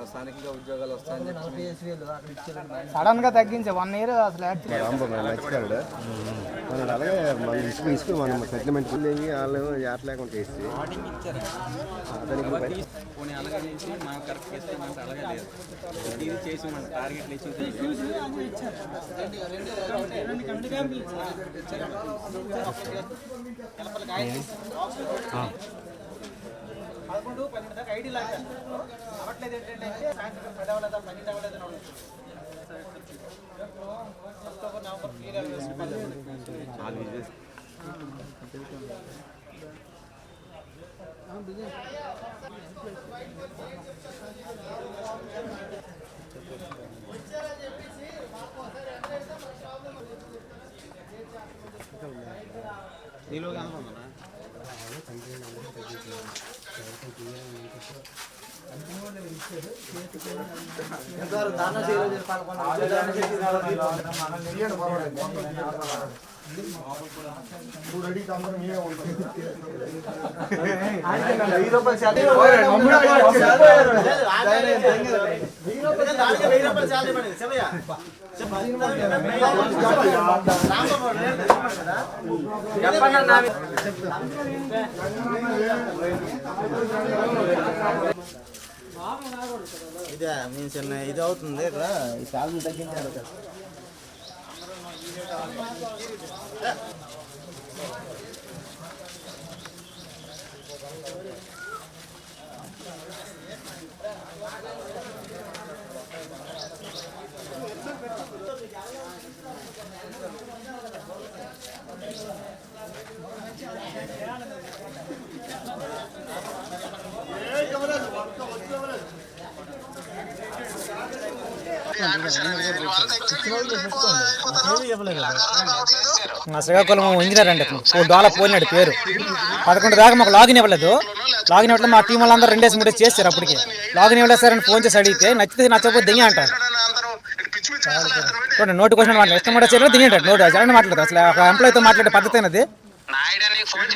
స్థానికంగా ఉద్యోగాలు వస్తాయని సడన్ గా తగ్గించే 1 ఇయర్ అసలు అలాగే మన ఇసుకు మనం సెటిల్మెంట్ వాళ్ళు యాట్ లేకుండా చేసి పోనీ అలాగే నుంచి మనం కరెక్ట్ చేస్తామంటే అలాగే లేదు ఇది చేసి మన టార్గెట్లు ఇచ్చి ఐడి లాగా అవట్లేదు ఏంటంటే సాయంత్రం 10 అవ్వలేదా 12 అవ్వలేదా అక్టోబర్ నవంబర్ క్లియర్ నీలో కనుకుంటున్నా ఇదే మీన్స్ ఇది అవుతుంది ఇక్కడ ఈ శాలరీ తగ్గించారు కదా శ్రీకాకుళం ఇంజనీర్ అండి డోలా పోలినాడు పేరు 11 దాకా మాకు లాగిన్ ఇవ్వలేదు. లాగిన్ ఇవ్వట్లేదు. మా టీం వాళ్ళందరూ 2 3 డేస్ చేస్తారు. అప్పటికి లాగిన్ ఇవ్వలేదు సార్ అని ఫోన్ చేసి అడిగితే నచ్చితే నచ్చకపోతే దిగి అంటారు. నోటి క్వశ్చన్ మాట్లాడు ఇష్టం కూడా చేయలేదు దిగి అంటారు. నోటి జరగని మాట్లాడదు. అసలు ఒక ఎంప్లాయ్తో మాట్లాడే పద్ధతి అనేది నాయుడానికి ఫోన్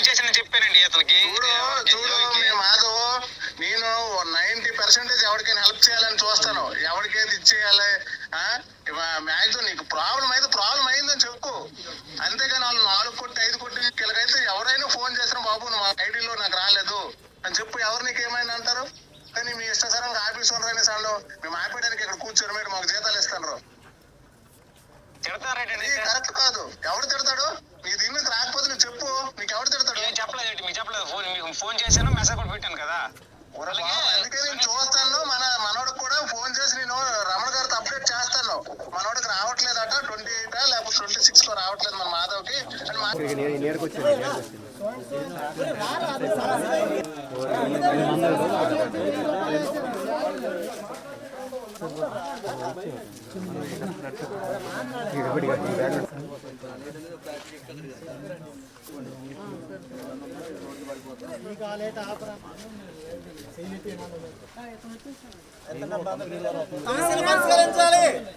చేసి చెప్పానండి అతనికి. నేను 90% ఎవరికైనా హెల్ప్ చేయాలని చూస్తాను. ఎవరికైతే ఇచ్చేయాలి మ్యాక్సిమం నీకు ప్రాబ్లం అయిందని చెప్పు. అంతేగాని వాళ్ళు 4 కోట్లు 5 కోట్లు వీళ్ళకైతే ఎవరైనా ఫోన్ చేసిన బాబు మా ఐడిలో నాకు రాలేదు అని చెప్పు. ఎవరు నీకు ఏమైనా అంటారు. కానీ మీ ఇష్టసరంగా ఆఫీస్ ఓనర్ సార్లు మేము ఆపేయడానికి ఇక్కడ కూర్చొని మీరు మాకు జీతాలు ఇస్తాను. కరెక్ట్ కాదు. ఎవరు తిడతాడు? నీ దీని మీద రాకపోతే నువ్వు చెప్పు. నీకు ఎవరు తిడతాడు? చెప్పలేదు. మీకు చెప్పలేదు. ఫోన్ చేశాను, మెసేజ్ కూడా పెట్టాను కదా. అందుకే నేను చూస్తాను. మనోడికి కూడా ఫోన్ చేసి నేను రమణ గారితో అప్డేట్ చేస్తాను. మనోడికి రావట్లేదట 28 లేకపోతే 26 రావట్లేదు మన మాధవ్కి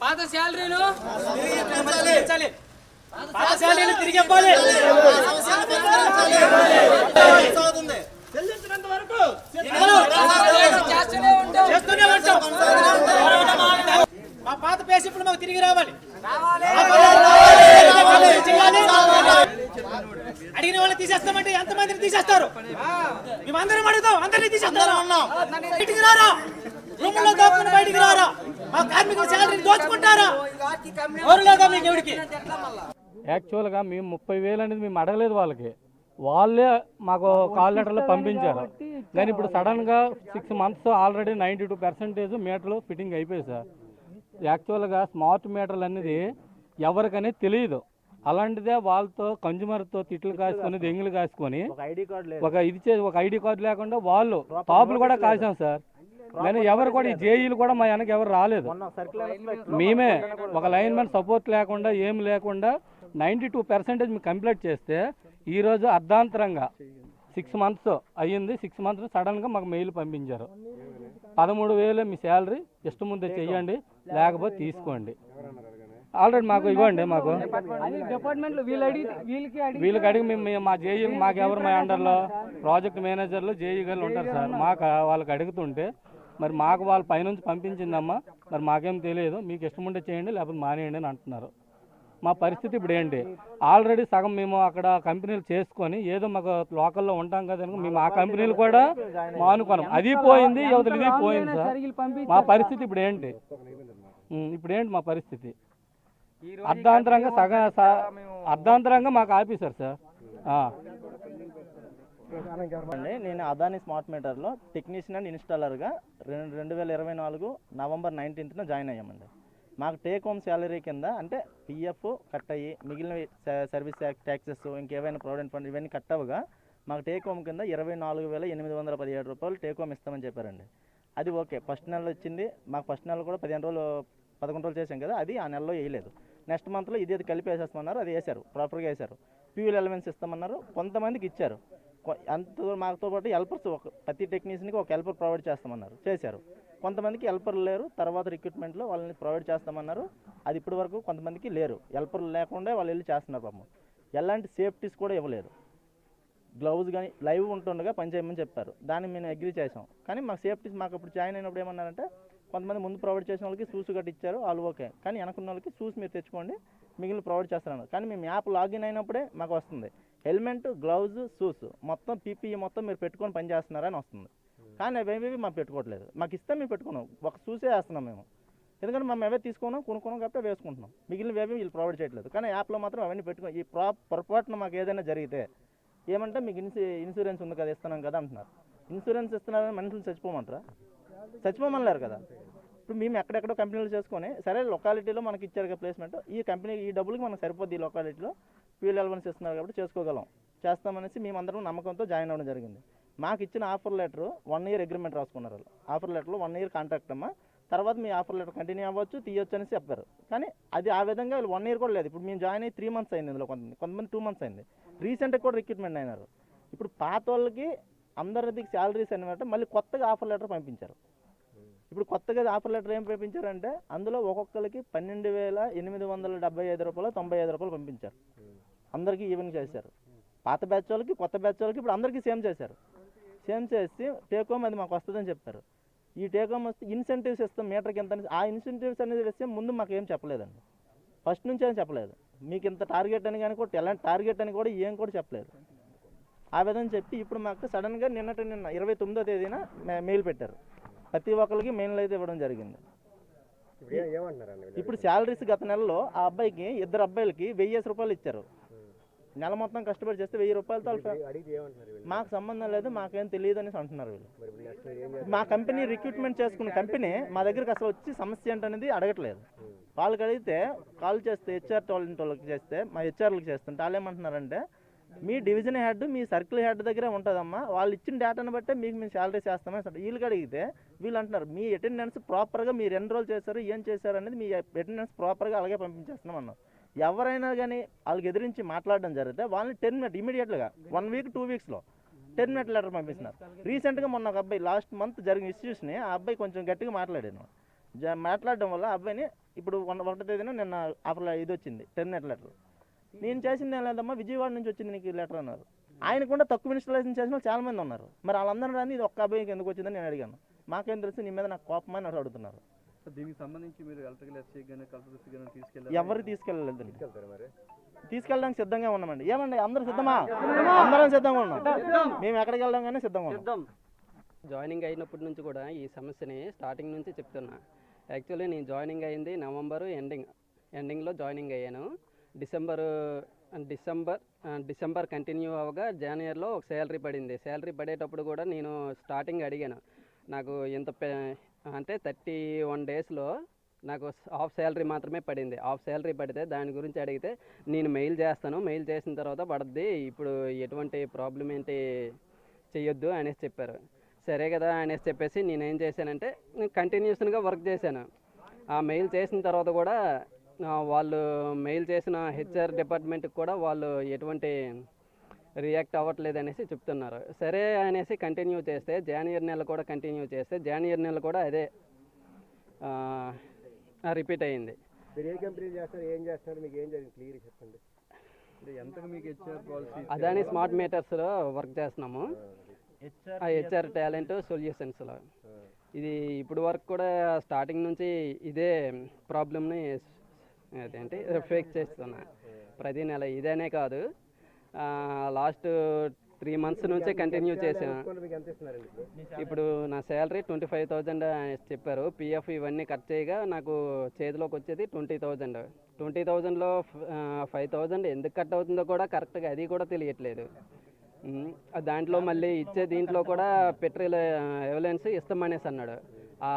పాత శాలరీలు తిరిగి ఇవ్వాలి. చెల్లించినంత వరకు చేస్తూనే ఉంటాం. మా పాత పేషెంట్లు మాకు తిరిగి రావాలి. అడిగిన వాళ్ళని తీసేస్తామంటే ఎంతమందిని తీసేస్తారు? మేమందరం అడుగుతాం. అందరినీ తీసేస్తారు. బయటికి రారా, రూముల్లో దోచుకుని బయటికి రారా. మా కార్మికుల శాలరీ దోచుకుంటారా? ఎవరులేదా మీకు ఎవరికి? యాక్చువల్గా మేము 30,000 అనేది మేము అడగలేదు. వాళ్ళే మాకు కాల్ లెటర్లో పంపించారు. కానీ ఇప్పుడు సడన్గా 6 months ఆల్రెడీ 92% మీటర్లు ఫిట్టింగ్ అయిపోయాయి సార్. యాక్చువల్గా స్మార్ట్ మీటర్లు అనేది ఎవరికనేది తెలియదు. అలాంటిదే వాళ్ళతో కన్జ్యూమర్తో తిట్లు కాసుకొని దెంగులు కాసుకొని ఒక ఐడి కార్డు లేకుండా వాళ్ళు టాపులు కూడా కాసాం సార్. కానీ ఎవరు కూడా ఈ జేఈలు కూడా మా వెనక ఎవరు రాలేదు. మేమే ఒక లైన్ మ్యాన్ సపోర్ట్ లేకుండా ఏం లేకుండా 92% మేము కంప్లీట్ చేస్తే ఈరోజు అర్ధాంతరంగా 6 months అయ్యింది. 6 months సడన్గా మాకు మెయిల్ పంపించారు. 13,000 మీ శాలరీ ఇష్టం ముందే చెయ్యండి, లేకపోతే తీసుకోండి. ఆల్రెడీ మాకు ఇవ్వండి, మాకు డిపార్ట్మెంట్ వీళ్ళకి అడిగి మేము మా జేఈ మాకెవరు మా అండర్లో ప్రాజెక్ట్ మేనేజర్లు జేఈ గారు ఉంటారు సార్, మాకు వాళ్ళకి అడుగుతుంటే మరి మాకు వాళ్ళ పైనుంచి పంపించిందమ్మా, మరి మాకేం తెలియదు, మీకు ఇష్టం ఉంటే చేయండి లేకపోతే మానేయండి అని అంటున్నారు. మా పరిస్థితి ఇప్పుడు ఏంటి, ఆల్రెడీ సగం మేము అక్కడ కంపెనీలు చేసుకొని ఏదో మాకు లోకల్లో ఉంటాం కదా మేము ఆ కంపెనీలు కూడా మానుకున్నాం, అది పోయింది, యువతలు ఇది పోయింది సార్. మా పరిస్థితి ఇప్పుడు ఏంటి, మా పరిస్థితి అర్ధాంతరంగా మాకు ఆపేశారు సార్. నేను అదాని స్మార్ట్ మీటర్లో టెక్నీషియన్ అండ్ ఇన్స్టాలర్గా 2024 నవంబర్ 19న జాయిన్ అయ్యామండి. మాకు టేక్ హోమ్ శాలరీ కింద అంటే పిఎఫ్ కట్ అయ్యి మిగిలిన సర్వీస్ ట్యాక్సెస్ ఇంకేమైనా ప్రావిడెంట్ ఫండ్ ఇవన్నీ కట్ అవ్వగా మాకు టేక్ హోమ్ కింద 24,817 రూపాయలు టేక్ హోమ్ ఇస్తామని చెప్పారండి. అది ఓకే, ఫస్ట్ నెలలో వచ్చింది మాకు. ఫస్ట్ నెల కూడా 11 రోజులు చేసాం కదా, అది ఆ నెలలో వేయలేదు. నెక్స్ట్ మంత్లో ఇది కలిపి వేసేస్తామన్నారు, అది వేశారు, ప్రాపర్గా వేశారు. ఫ్యూయల్ ఎలిమెంట్స్ ఇస్తామన్నారు, కొంతమందికి ఇచ్చారు. అంత మాతో పాటు హెల్పర్స్ ప్రతి టెక్నీషియన్కి ఒక హెల్పర్ ప్రొవైడ్ చేస్తామన్నారు, చేశారు. కొంతమందికి హెల్పర్లు లేరు, తర్వాత రిక్రూట్మెంట్లో వాళ్ళని ప్రొవైడ్ చేస్తామన్నారు, అది ఇప్పటి వరకు కొంతమందికి లేరు. హెల్పర్లు లేకుండా వాళ్ళు వెళ్ళి చేస్తున్నారు పాపం. ఎలాంటి సేఫ్టీస్ కూడా ఇవ్వలేదు. గ్లౌజ్ కానీ లైవ్ ఉంటుండగా పని చేయమని చెప్పారు, దాన్ని మేము అగ్రీ చేసాం. కానీ మాకు సేఫ్టీస్ మాకు అప్పుడు జాయిన్ అయినప్పుడు ఏమన్నారంటే కొంతమంది ముందు ప్రొవైడ్ చేసిన వాళ్ళకి షూస్ కట్టి ఇచ్చారు, వాళ్ళు ఓకే, కానీ వెనకున్న వాళ్ళకి షూస్ మీరు తెచ్చుకోండి, మిగిలిన ప్రొవైడ్ చేస్తున్నారు. కానీ మేము యాప్ లాగిన్ అయినప్పుడే మాకు వస్తుంది హెల్మెట్, గ్లౌజ్, షూస్ మొత్తం పీపీఈ మొత్తం మీరు పెట్టుకొని పని చేస్తున్నారని వస్తుంది. కానీ అవేవి మాకు పెట్టుకోవట్లేదు. మాకు ఇస్తే మేము పెట్టుకున్నాం, ఒక షూసే వేస్తున్నాం మేము, ఎందుకంటే మేము అవే తీసుకున్నాం కొనుక్కున్నాం కాబట్టి వేసుకుంటున్నాం. మిగిలినవి వీళ్ళు ప్రొవైడ్ చేయట్లేదు. కానీ యాప్లో మాత్రం అవన్నీ పెట్టుకుని ఈ పొరపాటున మాకు ఏదైనా జరిగితే ఏమంటే మీకు ఇన్సూరెన్స్ ఉంది కదా ఇస్తున్నాం కదా అంటున్నారు. ఇన్సూరెన్స్ ఇస్తున్నారని మనుషులు చచ్చిపోమంటారా? చచ్చిపోమనలేరు కదా. ఇప్పుడు మేము ఎక్కడెక్కడో కంపెనీలు చేసుకొని సరే లొకాలిటీలో మనకి ఇచ్చారు కదా ప్లేస్మెంట్, ఈ కంపెనీ ఈ డబ్బులకి మనకు సరిపోద్ది, ఈ లొకాలిటీలో ఫ్యూయల్ అలవెన్స్ ఇస్తున్నారు కాబట్టి చేసుకోగలం, చేస్తామనేసి మేమందరం నమ్మకంతో జాయిన్ అవ్వడం జరిగింది. మాకు ఇచ్చిన ఆఫర్ లెటర్ 1 year అగ్రిమెంట్ రాసుకున్నారు వాళ్ళు. ఆఫర్ లెటర్లో 1 year కాంట్రాక్ట్ అమ్మా, తర్వాత మీ ఆఫర్ లెటర్ కంటిన్యూ అవ్వచ్చు, తీయొచ్చు అనేసి చెప్పారు. కానీ అది ఆ విధంగా 1 year కూడా లేదు. ఇప్పుడు మేము జాయిన్ అయ్యి 3 months అయింది, ఇందులో కొంతమంది 2 months అయింది. రీసెంట్గా కూడా రిక్రూట్మెంట్ అయినారు. ఇప్పుడు పాత వాళ్ళకి అందరిది శాలరీస్ అనమాట మళ్ళీ కొత్తగా ఆఫర్ లెటర్ పంపించారు. ఇప్పుడు కొత్తగా ఆఫర్ లెటర్ ఏం పంపించారంటే అందులో ఒక్కొక్కరికి 12,875 రూపాయలు 95 రూపాయలు పంపించారు. అందరికీ ఈవెన్ చేశారు. పాత బ్యాచ్ వాళ్ళకి కొత్త బ్యాచ్ వాళ్ళకి ఇప్పుడు అందరికీ సేమ్ చేశారు. సేమ్ చేసి టేక్ హోమ్ అది మాకు వస్తుందని చెప్పారు. ఈ టేక్ హోమ్ వస్తే ఇన్సెంటివ్స్ ఇస్తాం మీటర్కి ఎంత, ఆ ఇన్సెంటివ్స్ అనేది విషయం ముందు మాకు ఏం చెప్పలేదండి, ఫస్ట్ నుంచి ఏం చెప్పలేదు. మీకు ఇంత టార్గెట్ అని కానీ కూడా ఎలాంటి టార్గెట్ అని కూడా ఏం కూడా చెప్పలేదు. ఆ విధంగా చెప్పి ఇప్పుడు మాకు సడన్గా నిన్న 29వ తేదీన మెయిల్ పెట్టారు. ప్రతి ఒక్కరికి మెయిల్ అయితే ఇవ్వడం జరిగింది. ఇప్పుడు శాలరీస్ గత నెలలో ఆ అబ్బాయికి 2 అబ్బాయిలకి 1000 రూపాయలు ఇచ్చారు. నెల మొత్తం కష్టపడి చేస్తే 1000 రూపాయలతో మాకు సంబంధం లేదు, మాకేం తెలియదు అనేసి అంటున్నారు వీళ్ళు. మా కంపెనీ రిక్రూట్మెంట్ చేసుకున్న కంపెనీ మా దగ్గరికి అసలు వచ్చి సమస్య ఏంటనేది అడగట్లేదు. వాళ్ళకి అడిగితే కాల్ చేస్తే హెచ్ఆర్ వాళ్ళకి చేస్తే మా హెచ్ఆర్లకు చేస్తుంటే వాళ్ళు ఏమంటున్నారంటే మీ డివిజన్ హెడ్ మీ సర్కిల్ హెడ్ దగ్గరే ఉంటుందమ్మా, వాళ్ళు ఇచ్చిన డేటాను బట్టే మీకు మేము శాలరీ చేస్తామని అంటారు. వీళ్ళకి అడిగితే వీళ్ళు అంటున్నారు మీ అటెండెన్స్ ప్రాపర్గా మీరు ఎన్రోల్ చేశారు ఏం చేశారు అనేది మీ అటెండెన్స్ ప్రాపర్గా అలాగే పంపించేస్తున్నాం అన్నారు. ఎవరైనా కానీ వాళ్ళకి ఎదిరించి మాట్లాడడం జరిగితే వాళ్ళని టెర్మినేట్ ఇమీడియట్గా 1 week 2 weeksలో టెర్మినేట్ లెటర్ పంపిస్తున్నారు. రీసెంట్గా మొన్న ఒక అబ్బాయి లాస్ట్ మంత్ జరిగిన ఇష్యూస్ని ఆ అబ్బాయి కొంచెం గట్టిగా మాట్లాడాను. మాట్లాడడం వల్ల అబ్బాయిని ఇప్పుడు 1వ తేదీన నిన్న ఆఫర్ ఇది వచ్చింది టెర్మినేట్ లెటర్. నేను చేసింది ఏం లేదమ్మా, విజయవాడ నుంచి వచ్చింది నీకు లెటర్ అన్నారు. ఆయన కూడా తక్కువ ఇన్స్టాలేషన్ చేసిన చాలా మంది ఉన్నారు. మరి వాళ్ళందరూ రాని ఇది ఒక్క అబ్బాయికి ఎందుకు వచ్చిందని నేను అడిగాను. మాకేం తెలుసు నీ మీద నాకు కోపమని అడుగుతున్నారు. దీనికి సంబంధించి మీరు ఎలక్ట్రికల్ ఎస్సీ కానీ కలెక్టర్ కానీ తీసుకెళ్ళి ఎవరు తీసుకెళ్ళలేదు, తీసుకెళ్ళడానికి సిద్ధంగా ఉన్నామండి. ఏమండి అందరూ సిద్ధమా? అందరం సిద్ధంగా ఉన్నాం. మేము ఎక్కడికి వెళ్దాం కానీ సిద్ధంగా ఉన్నాం. జాయినింగ్ అయినప్పటి నుంచి కూడా ఈ సమస్యని స్టార్టింగ్ నుంచి చెప్తున్నా. యాక్చువల్లీ నేను జాయినింగ్ అయింది నవంబర్ ఎండింగ్లో జాయినింగ్ అయ్యాను. డిసెంబర్ కంటిన్యూ అవ్వగా జనవరిలో ఒక శాలరీ పడింది. శాలరీ పడేటప్పుడు కూడా నేను స్టార్టింగ్ అడిగాను, నాకు ఇంత అంటే 31 daysలో నాకు హాఫ్ శాలరీ మాత్రమే పడింది. హాఫ్ శాలరీ పడితే దాని గురించి అడిగితే నేను మెయిల్ చేస్తాను, మెయిల్ చేసిన తర్వాత పడుద్ది, ఇప్పుడు ఎటువంటి ప్రాబ్లం ఏంటి చెయ్యొద్దు అనేసి చెప్పారు. సరే కదా అనేసి చెప్పేసి నేనేం చేశానంటే కంటిన్యూస్గా వర్క్ చేశాను. ఆ మెయిల్ చేసిన తర్వాత కూడా వాళ్ళు మెయిల్ చేసిన హెచ్ఆర్ డిపార్ట్మెంట్కి కూడా వాళ్ళు ఎటువంటి రియాక్ట్ అవ్వట్లేదు అనేసి చెప్తున్నారు. సరే అనేసి కంటిన్యూ చేస్తే జనవరి నెల కూడా కంటిన్యూ చేస్తే జనవరి నెల కూడా అదే రిపీట్ అయ్యింది. మీరు ఏ కంపెనీ చేస్తారు, ఏం చేస్తారు, మీకు ఏం జరిగింది క్లియర్ చెప్పండి. అదాని స్మార్ట్ మీటర్స్లో వర్క్ చేస్తున్నాము, హెచ్ఆర్ టాలెంట్ సొల్యూషన్స్లో. ఇది ఇప్పుడు వరకు కూడా స్టార్టింగ్ నుంచి ఇదే ప్రాబ్లమ్ని అదేంటి ఫేస్ చేస్తున్నా ప్రతి నెల. ఇదేనే కాదు, లాస్ట్ 3 months నుంచే కంటిన్యూ చేసాను. ఇప్పుడు నా శాలరీ 25,000 చెప్పారు. పిఎఫ్ ఇవన్నీ కట్ చేయగా నాకు చేతిలోకి వచ్చేది 20,000. 20,000లో 5,000 ఎందుకు కట్ అవుతుందో కూడా కరెక్ట్గా అది కూడా తెలియట్లేదు. దాంట్లో మళ్ళీ ఇచ్చే దీంట్లో కూడా పెట్రోల్ ఎవిడెన్స్ ఇస్తామనేసి అన్నాడు. ఆ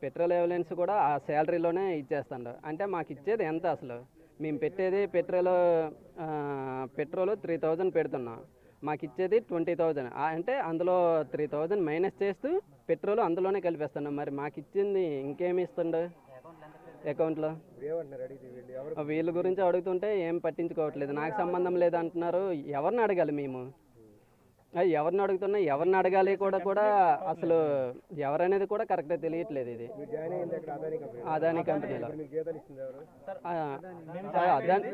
పెట్రోల్ ఎవిడెన్స్ కూడా ఆ శాలరీలోనే ఇచ్చేస్తాడు. అంటే మాకు ఇచ్చేది ఎంత అసలు? మేము పెట్టేది పెట్రోల్ 3,000 పెడుతున్నాం, మాకు ఇచ్చేది 20,000. అంటే అందులో 3,000 మైనస్ చేస్తూ పెట్రోల్ అందులోనే కలిపేస్తున్నాం. మరి మాకు ఇచ్చింది ఇంకేమి ఇస్తుండ అకౌంట్లో? వీళ్ళ గురించి అడుగుతుంటే ఏం పట్టించుకోవట్లేదు. నాకు సంబంధం లేదంటున్నారు. ఎవరిని అడగాలి మేము? ఎవరిని అడుగుతున్నా, ఎవరిని అడగాలి కూడా అసలు ఎవరనేది కూడా కరెక్ట్గా తెలియట్లేదు. ఇది అదాని కంపెనీలో. అదాని